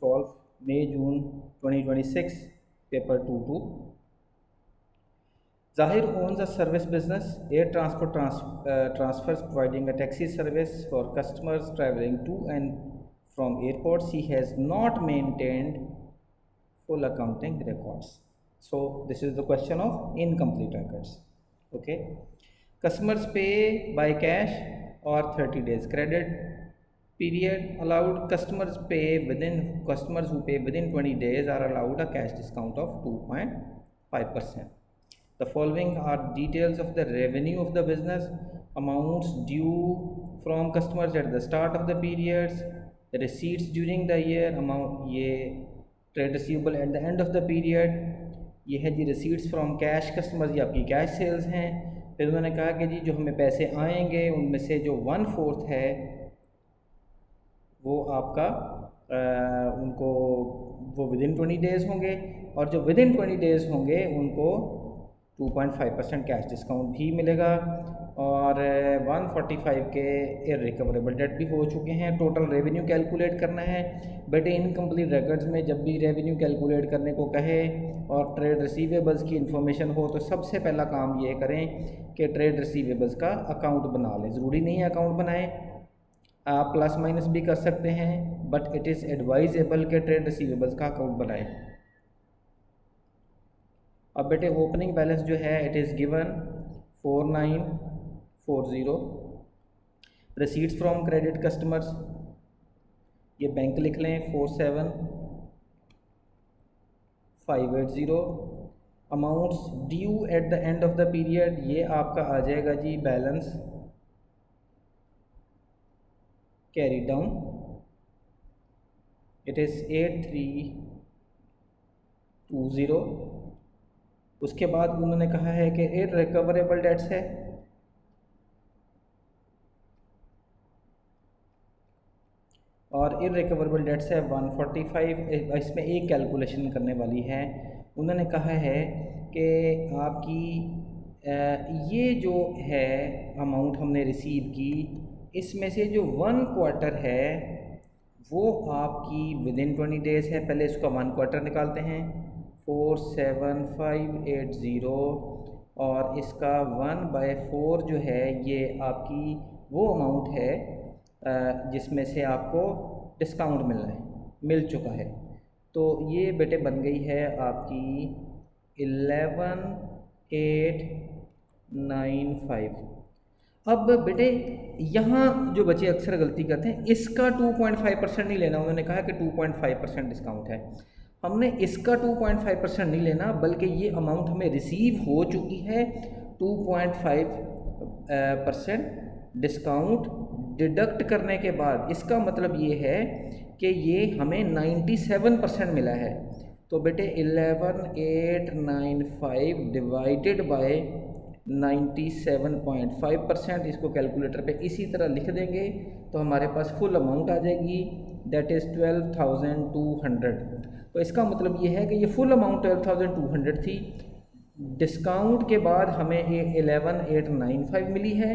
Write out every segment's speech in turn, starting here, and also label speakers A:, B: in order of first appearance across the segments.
A: solve May-June 2026 paper 2-2. Zahir owns a service business, air transport transfers, providing a taxi service for customers traveling to and from airports. He has not maintained full accounting records. So this is the question of incomplete records. Okay, customers pay by cash or 30 days credit period allowed. Customers who pay within 20 days are allowed a cash discount of 2.5%. The following are details of the revenue of the business: amounts due from customers at the start of the periods, the receipts during the year, amount ये trade receivable eight the end of the period, ये है जी receipts from cash customers, ये आपकी cash sales हैं। फिर उन्होंने कहा कि जी जो हमें पैसे आएंगे उनमें से जो 1/4 है वो आपका उनको वो विदिन 20 डेज़ होंगे, और जो विदिन 20 डेज़ होंगे उनको 2.5% कैश डिस्काउंट भी मिलेगा, और 145 के इररिकवरेबल डेट भी हो चुके हैं। टोटल रेवेन्यू कैलकुलेट करना है। बेटे इनकम्प्लीट रिकॉर्ड्स में जब भी रेवेन्यू कैलकुलेट करने को कहे और ट्रेड रिसीवेबल्स की इन्फॉर्मेशन हो तो सबसे पहला काम ये करें कि ट्रेड रिसीवेबल्स का अकाउंट बना लें। ज़रूरी नहीं है अकाउंट बनाएं, आप प्लस माइनस भी कर सकते हैं, बट इट इज़ एडवाइजेबल कि ट्रेड रिसीवेबल्स का अकाउंट बनाएं। अब बेटे ओपनिंग बैलेंस जो है it is given 4940। Receipts from credit customers ये बैंक लिख लें 47580। Amounts due at the end of the period ये आपका आ जाएगा जी balance carry down, it is 8320। उसके बाद उन्होंने कहा है कि इररिकवरेबल डेट्स है, और इररिकवरेबल डेट्स है 145। इसमें एक कैलकुलेशन करने वाली है। उन्होंने कहा है कि आपकी ये जो है अमाउंट हमने रिसीव की, इसमें से जो 1 क्वार्टर है वो आपकी विदिन 20 डेज़ है। पहले इसका 1 क्वार्टर निकालते हैं 47580, और इसका 1/4 जो है ये आपकी वो अमाउंट है जिसमें से आपको डिस्काउंट मिल चुका है। तो ये बेटे बन गई है आपकी 11895। अब बेटे यहाँ जो बच्चे अक्सर गलती करते हैं, इसका 2.5% नहीं लेना। उन्होंने कहा कि 2.5% डिस्काउंट है, हमने इसका 2.5% नहीं लेना, बल्कि ये अमाउंट हमें रिसीव हो चुकी है। 2.5% डिस्काउंट डिडक्ट करने के बाद इसका मतलब ये है कि ये हमें 97% मिला है। तो बेटे 11895 डिवाइडेड बाय 97.5%, इसको कैलकुलेटर पे इसी तरह लिख देंगे तो हमारे पास फुल अमाउंट आ जाएगी, दैट इज़ 12,200। तो इसका मतलब ये है कि ये फुल अमाउंट 12,200 थी, डिस्काउंट के बाद हमें 11895 मिली है,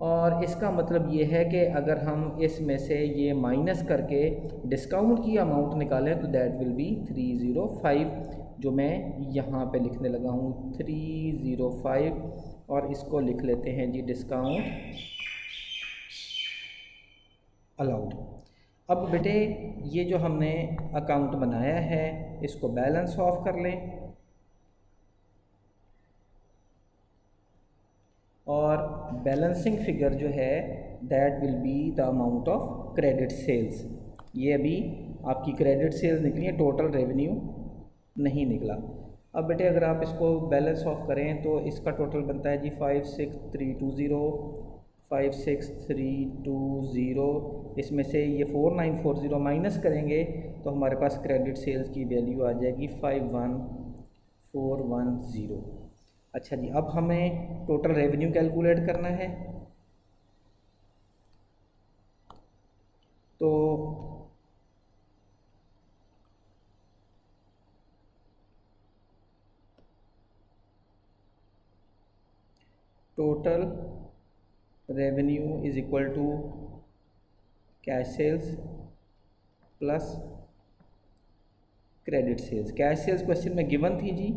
A: और इसका मतलब ये है कि अगर हम इसमें से ये माइनस करके डिस्काउंट की अमाउंट निकालें तो दैट विल बी 305, जो मैं यहाँ पे लिखने लगा हूँ 305, और इसको लिख लेते हैं जी डिस्काउंट अलाउड। अब बेटे ये जो हमने अकाउंट बनाया है इसको बैलेंस ऑफ कर लें, और बैलेंसिंग फिगर जो है that will be the amount of credit sales. ये अभी आपकी क्रेडिट सेल्स निकली है, टोटल रेवेन्यू नहीं निकला। अब बेटे अगर आप इसको बैलेंस ऑफ करें तो इसका टोटल बनता है जी 56320। इसमें से ये 4940 माइनस करेंगे तो हमारे पास क्रेडिट सेल्स की वैल्यू आ जाएगी 51410। अच्छा जी, अब हमें टोटल रेवेन्यू कैलकुलेट करना है। तो total revenue is equal to cash sales plus credit sales, cash sales question में गिवन थी जी,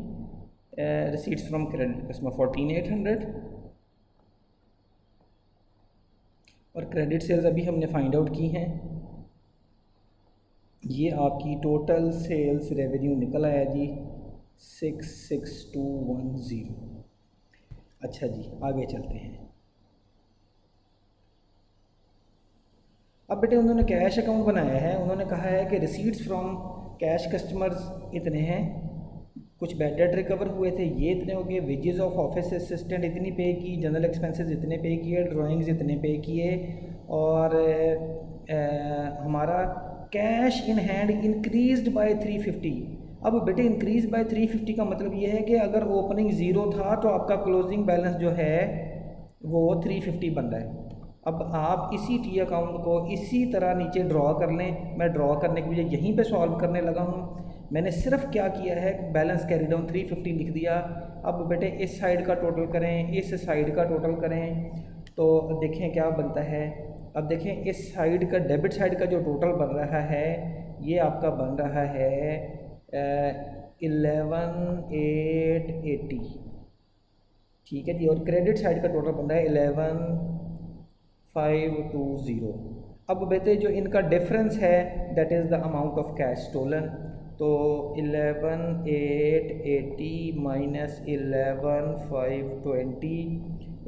A: रिसीट्स फ्रॉम क्रेडिट कस्टमर 14,800 और क्रेडिट सेल्स अभी हमने फाइंड आउट की हैं। ये आपकी टोटल सेल्स रेवेन्यू निकल आया जी 66210। अच्छा जी, आगे चलते हैं। अब बेटे उन्होंने कैश अकाउंट बनाया है, उन्होंने कहा है कि रिसीट्स फ्रॉम कैश कस्टमर्स इतने हैं, कुछ बैड डेट रिकवर हुए थे ये इतने हो गए, वेजेस ऑफ ऑफिस असिस्टेंट इतनी पे की, जनरल एक्सपेंसेस इतने पे किए, ड्राइंग्स इतने पे किए और हमारा cash in hand increased by 350। अब बेटे इंक्रीज बाय 350 का मतलब ये है कि अगर ओपनिंग ज़ीरो था तो आपका क्लोजिंग बैलेंस जो है वो 350 बन रहा है। अब आप इसी टी अकाउंट को इसी तरह नीचे ड्रॉ कर लें। मैं ड्रॉ करने के लिए यहीं पे सॉल्व करने लगा हूँ। मैंने सिर्फ क्या किया है, बैलेंस कैरी डाउन 350 लिख दिया। अब बेटे इस साइड का टोटल करें, इस साइड का टोटल करें तो देखें क्या बनता है। अब देखें इस साइड का, डेबिट साइड का जो टोटल बन रहा है ये आपका बन रहा है 11,880, ठीक है जी। और क्रेडिट साइड का टोटल बन रहा है 11,520। अब बेटे जो इनका डिफरेंस है that is the amount of cash stolen. तो 11,880 माइनस 11,520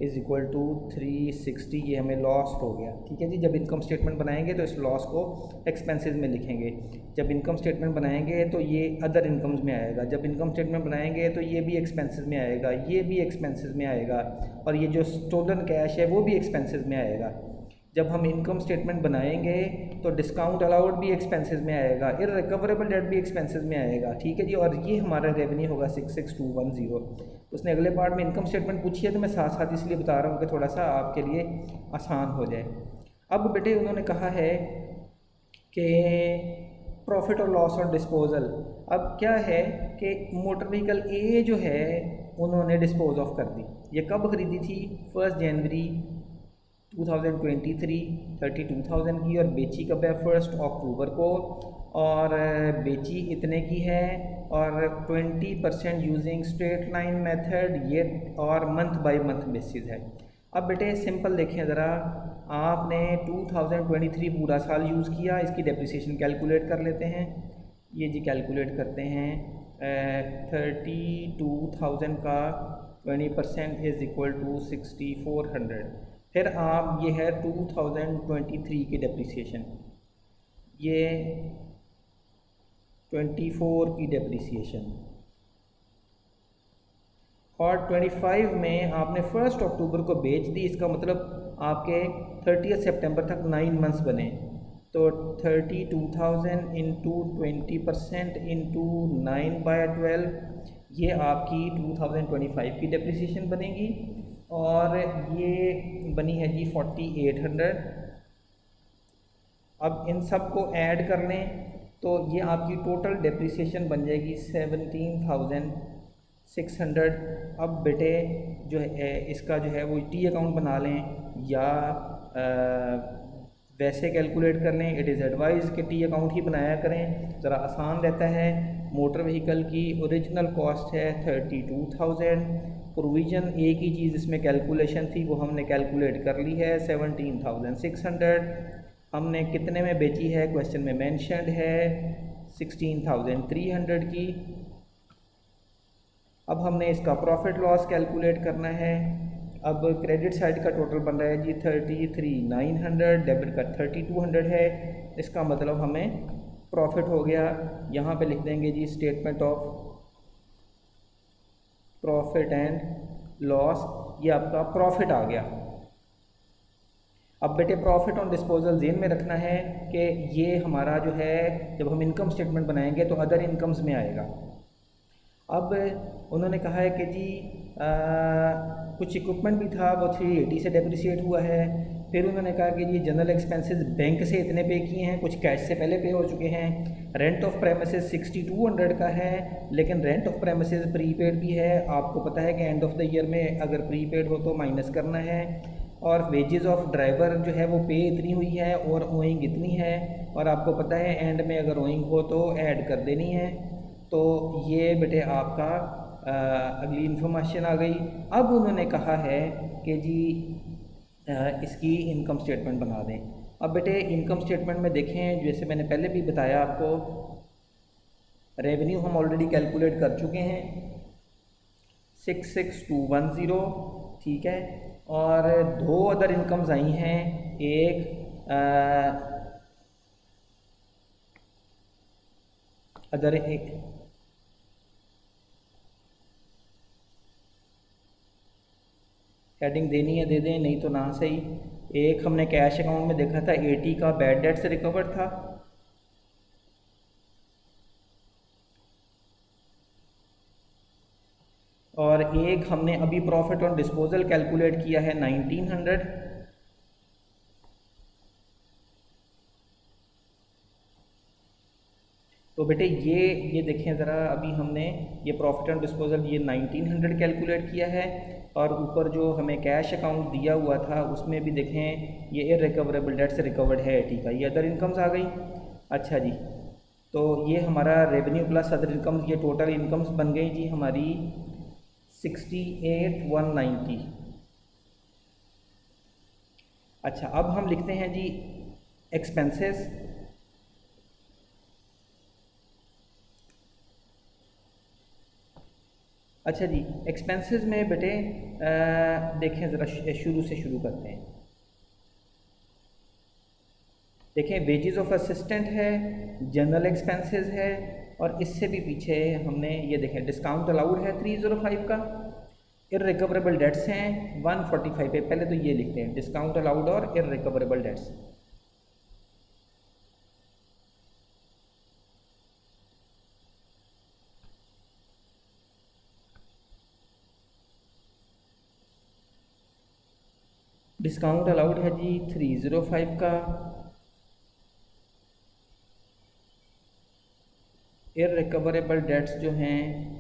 A: इज़ इक्वल टू 360। ये हमें लॉस हो गया, ठीक है जी। जब इनकम स्टेटमेंट बनाएंगे तो इस लॉस को एक्सपेंसेस में लिखेंगे। जब इनकम स्टेटमेंट बनाएंगे तो ये अदर इनकम्स में आएगा। जब इनकम स्टेटमेंट बनाएंगे तो ये भी एक्सपेंसेस में आएगा, ये भी एक्सपेंसेस में आएगा और ये जो स्टोलन कैश है वो भी एक्सपेंसेस में आएगा। जब हम इनकम स्टेटमेंट बनाएंगे तो डिस्काउंट अलाउड भी एक्सपेंसेस में आएगा, इररिकवरेबल डेट भी एक्सपेंसेस में आएगा, ठीक है जी। और ये हमारा रेवेन्यू होगा 66210। उसने अगले पार्ट में इनकम स्टेटमेंट पूछी है तो मैं साथ साथ इसलिए बता रहा हूँ कि थोड़ा सा आपके लिए आसान हो जाए। अब बेटे उन्होंने कहा है कि प्रॉफिट और लॉस और डिस्पोजल। अब क्या है कि मोटर व्हीकल ए जो है उन्होंने डिस्पोज ऑफ कर दी। ये कब ख़रीदी थी? 1 जनवरी 2023 32,000 की, और बेची कब है? 1 अक्टूबर को, और बेची इतने की है और 20% यूजिंग स्ट्रेट लाइन मेथड, ये और मंथ बाय मंथ बेसिस है। अब बेटे सिंपल देखें ज़रा, आपने 2023 पूरा साल यूज़ किया, इसकी डेप्रिसिएशन कैलकुलेट कर लेते हैं। ये जी कैलकुलेट करते हैं 32,000 का 20% इज़ इक्वल टू 6,400। फिर आप ये है 2023 की डेप्रिसिएशन, ये 24 की डेप्रिसिएशन, और 25 में आपने 1 अक्टूबर को बेच दी। इसका मतलब आपके 30 सितंबर तक 9 मंथ्स बने। तो 32,000 इंटू 20% इंटू 9/12, ये आपकी 2025 की डेप्रिसिएशन बनेगी। और ये बनी है जी 4,800। अब इन सब को ऐड कर लें तो ये आपकी टोटल डेप्रिसिएशन बन जाएगी 17,600। अब बेटे जो है इसका जो है वो टी अकाउंट बना लें या वैसे कैलकुलेट कर लें। इट इज़ एडवाइज कि टी अकाउंट ही बनाया करें, ज़रा आसान रहता है। मोटर व्हीकल की ओरिजिनल कॉस्ट है 32,000। प्रोविज़न एक ही चीज़ इसमें कैलकुलेशन थी, वो हमने कैलकुलेट कर ली है 17,600। हमने कितने में बेची है? क्वेश्चन में मेंशन्ड है 16,300 की। अब हमने इसका प्रॉफिट लॉस कैलकुलेट करना है। अब क्रेडिट साइड का टोटल बन रहा है जी 33,900, डेबिट का 3,200 है। इसका मतलब हमें प्रॉफिट हो गया। यहाँ पे लिख देंगे जी statement of profit and loss, ये आपका प्रॉफिट आ गया। अब बेटे प्रॉफिट ऑन डिस्पोजल ज़हन में रखना है कि ये हमारा जो है जब हम इनकम स्टेटमेंट बनाएंगे तो अदर इनकम्स में आएगा। अब उन्होंने कहा है कि जी कुछ इक्विपमेंट भी था वो 380 से डेप्रिसिएट हुआ है। फिर उन्होंने कहा कि जी जनरल एक्सपेंसेस बैंक से इतने पे किए हैं, कुछ कैश से पहले पे हो चुके हैं। रेंट ऑफ प्रेमिसेस 6,200 का है, लेकिन रेंट ऑफ प्रेमिसेस प्रीपेड भी है। आपको पता है कि एंड ऑफ द ईयर में अगर प्रीपेड हो तो माइनस करना है। और वेजेस ऑफ ड्राइवर जो है वो पे इतनी हुई है और ओइंग इतनी है। और आपको पता है एंड में अगर रोइंग हो तो ऐड कर देनी है। तो ये बेटे आपका अगली इन्फॉर्मेशन आ गई। अब उन्होंने कहा है कि जी इसकी इनकम स्टेटमेंट बना दें। अब बेटे इनकम स्टेटमेंट में देखें, जैसे मैंने पहले भी बताया आपको, रेवेन्यू हम ऑलरेडी कैलकुलेट कर चुके हैं 66210, ठीक है। और दो अदर इनकम्स आई हैं, एक अदर एक हेडिंग देनी है दे दें, नहीं तो ना सही। एक हमने कैश अकाउंट में देखा था 80 का बैड डेट से रिकवर था, और एक हमने अभी प्रॉफिट ऑन डिस्पोजल कैलकुलेट किया है 1900। तो बेटे ये देखें ज़रा, अभी हमने ये प्रॉफिट ऑन डिस्पोजल ये 1900 कैलकुलेट किया है, और ऊपर जो हमें कैश अकाउंट दिया हुआ था उसमें भी देखें ये इररिकवरेबल डेट से रिकवर्ड है 80 का। ये अदर इनकम्स आ गई। अच्छा जी, तो ये हमारा रेवेन्यू प्लस अदर इनकम्स, ये टोटल इनकम्स बन गई जी हमारी 68,190। अच्छा, अब हम लिखते हैं जी एक्सपेंसेस। अच्छा जी, एक्सपेंसेस में बेटे देखें ज़रा, शुरू से शुरू करते हैं। देखें वेजेस ऑफ असिस्टेंट है, जनरल एक्सपेंसेस है, और इससे भी पीछे हमने ये देखें डिस्काउंट अलाउड है 305 का, इररिकवरेबल डेट्स हैं 145 पे। पहले तो ये लिखते हैं डिस्काउंट अलाउड और इररिकवरेबल डेट्स। डिस्काउंट अलाउड है जी 305 का, इररिकवरेबल डेट्स जो हैं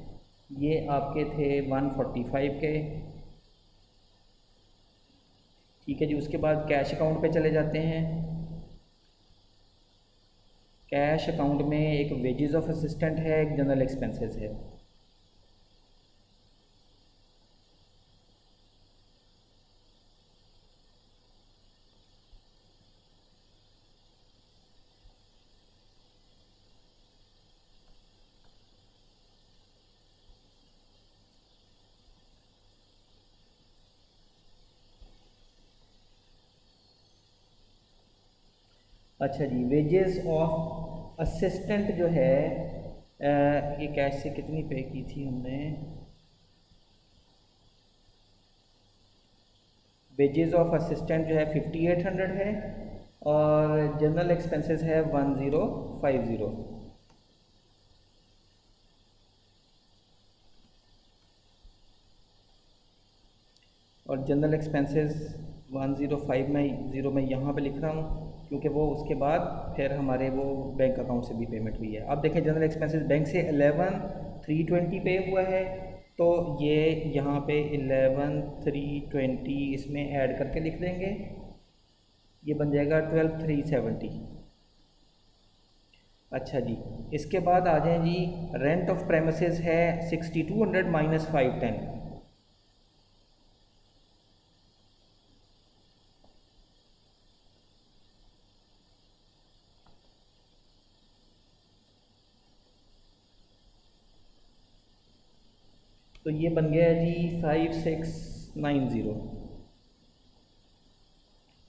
A: ये आपके थे 145 के, ठीक है जी। उसके बाद कैश अकाउंट पे चले जाते हैं। कैश अकाउंट में एक वेजेस ऑफ असिस्टेंट है, एक जनरल एक्सपेंसेस है। अच्छा जी, वेजेस ऑफ असिस्टेंट जो है ये कैश से कितनी पे की थी हमने, वेजेस ऑफ असिस्टेंट जो है 5800 है, और जनरल एक्सपेंसेस है 1050। और जनरल एक्सपेंसेस 105 में 0 में यहाँ पे लिख रहा हूँ क्योंकि वो उसके बाद फिर हमारे वो बैंक अकाउंट से भी पेमेंट हुई है। अब देखें जनरल एक्सपेंसेस बैंक से 11,320 पे हुआ है, तो ये यहाँ पे 11,320 इसमें ऐड करके लिख देंगे, ये बन जाएगा 12,370। अच्छा जी, इसके बाद आ जाएं जी, रेंट ऑफ प्रेमिसेस है 6,200 माइनस 510। तो ये बन गया जी 5690।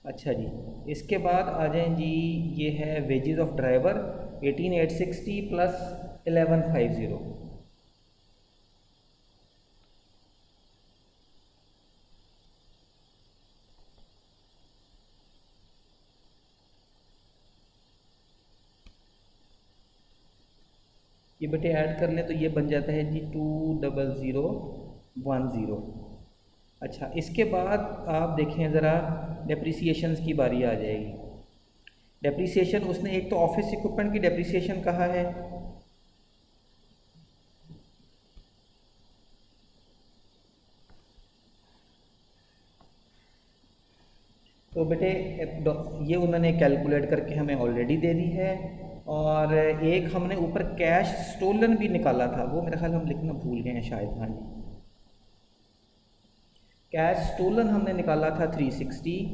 A: अच्छा जी, इसके बाद आ जाएं जी, ये है वेजेस ऑफ ड्राइवर 18,860 प्लस 1150। ये बेटे ऐड कर लें तो ये बन जाता है जी 20010। अच्छा, इसके बाद आप देखें ज़रा डेप्रिसिएशंस की बारी आ जाएगी। डेप्रिसिएशन उसने एक तो ऑफिस इक्विपमेंट की डेप्रिसिएशन कहा है, तो बेटे ये उन्होंने कैलकुलेट करके हमें ऑलरेडी दे दी है। और एक हमने ऊपर कैश स्टोलन भी निकाला था, वो मेरा ख्याल हम लिखना भूल गए हैं शायद। हाँ जी, कैश स्टोलन हमने निकाला था 360।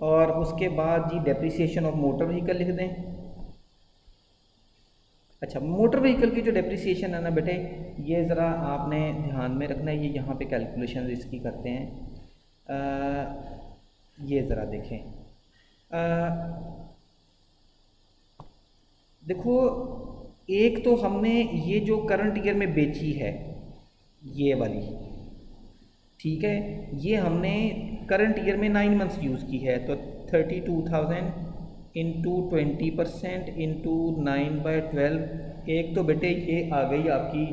A: और उसके बाद जी डेप्रिसिएशन ऑफ मोटर व्हीकल लिख दें। अच्छा, मोटर व्हीकल की जो डेप्रिसिएशन है ना बेटे, ये ज़रा आपने ध्यान में रखना है। ये यहाँ पे कैलकुलेशन इसकी करते हैं। ये ज़रा देखें। देखो, एक तो हमने ये जो करंट ईयर में बेची है ये वाली, ठीक है, ये हमने करंट ईयर में 9 मंथ्स यूज़ की है। तो 32,000 इंटू 20% इंटू 9/12। एक तो बेटे ये आ गई आपकी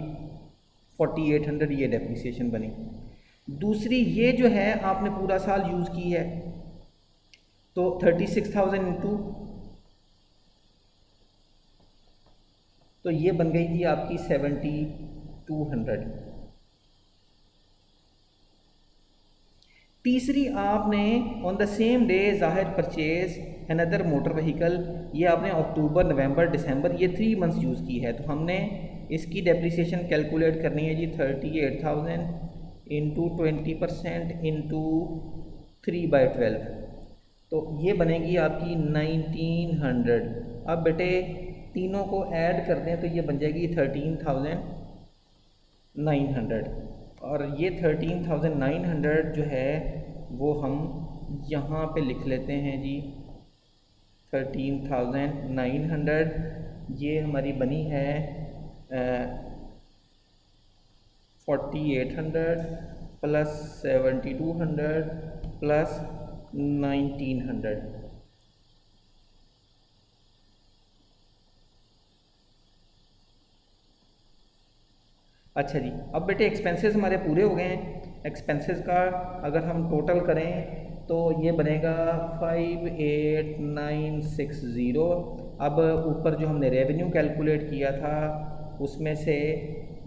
A: 4800, ये डेप्रिसिएशन बनी। दूसरी ये जो है आपने पूरा साल यूज़ की है, तो 36,000 इंटू, तो ये बन गई थी आपकी 7200। तीसरी आपने ऑन द सेम डे ज़ाहिर परचेज अनदर मोटर व्हीकल, ये आपने अक्टूबर नवंबर दिसंबर ये 3 मंथ्स यूज़ की है। तो हमने इसकी डेप्रिसिएशन कैलकुलेट करनी है जी 38,000 इंटू 20% इंटू 3/12, तो ये बनेगी आपकी 1900। अब बेटे तीनों को ऐड कर दें तो ये बन जाएगी 13,900। और ये 13,900 जो है वो हम यहाँ पे लिख लेते हैं जी 13,900। ये हमारी बनी है 4800 प्लस 7200 प्लस 1900। अच्छा जी, अब बेटे एक्सपेंसेस हमारे पूरे हो गए हैं। एक्सपेंसेस का अगर हम टोटल करें तो ये बनेगा 58,960। अब ऊपर जो हमने रेवेन्यू कैलकुलेट किया था उसमें से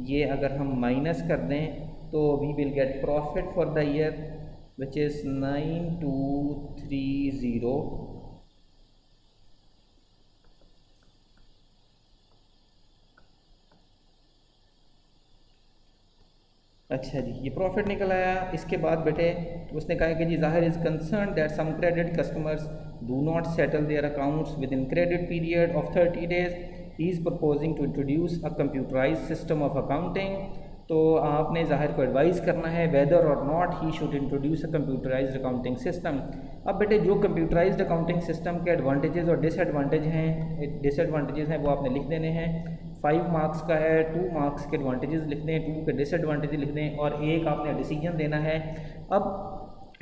A: ये अगर हम माइनस कर दें तो we will get profit for the year which is 9230। अच्छा जी, ये प्रॉफिट निकल आया। इसके बाद बेटे उसने कहा कि जी Zahir is concern that some credit customers do not settle their accounts within credit period of 30 days। He is proposing to introduce a computerise system of accounting. तो आपने ज़ाहिर को एडवाइस करना है whether or not he should introduce a computerised accounting system. अब बेटे जो computerised accounting system के advantages और डिसएडवांटेजेस हैं वो आपने लिख देने हैं। 5 मार्क्स का है, 2 मार्क्स के एडवांटेजेस लिख दें, 2 के डिसएडवांटेजेस लिख दें, और एक आपने डिसीजन देना है। अब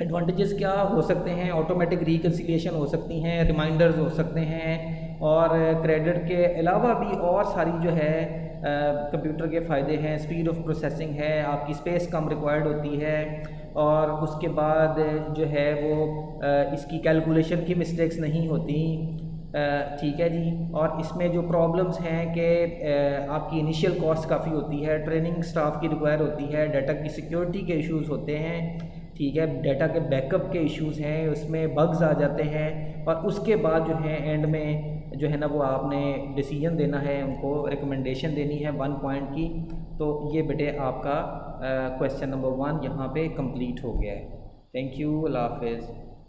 A: एडवांटेजेस क्या हो सकते हैं? ऑटोमेटिक रिकन्सिलिएशन हो सकती हैं, रिमाइंडर्स हो सकते हैं, और क्रेडिट के अलावा भी और सारी जो है कंप्यूटर के फ़ायदे हैं। स्पीड ऑफ प्रोसेसिंग है, आपकी स्पेस कम रिक्वायर्ड होती है, और उसके बाद जो है वो इसकी कैलकुलेशन की मिस्टेक्स नहीं होती, ठीक है जी। और इसमें जो प्रॉब्लम्स हैं कि आपकी इनिशियल कॉस्ट काफ़ी होती है, ट्रेनिंग स्टाफ की रिक्वायर होती है, डाटा की सिक्योरिटी के इश्यूज़ होते हैं, ठीक है, डाटा के बैकअप के इश्यूज़ हैं, उसमें बग्स आ जाते हैं, और उसके बाद जो है एंड में जो है ना वो आपने डिसीजन देना है, उनको रिकमेंडेशन देनी है 1 पॉइंट की। तो ये बेटे आपका क्वेश्चन नंबर 1 यहाँ पे कंप्लीट हो गया है। थैंक यू, अल्लाह हाफ़िज़।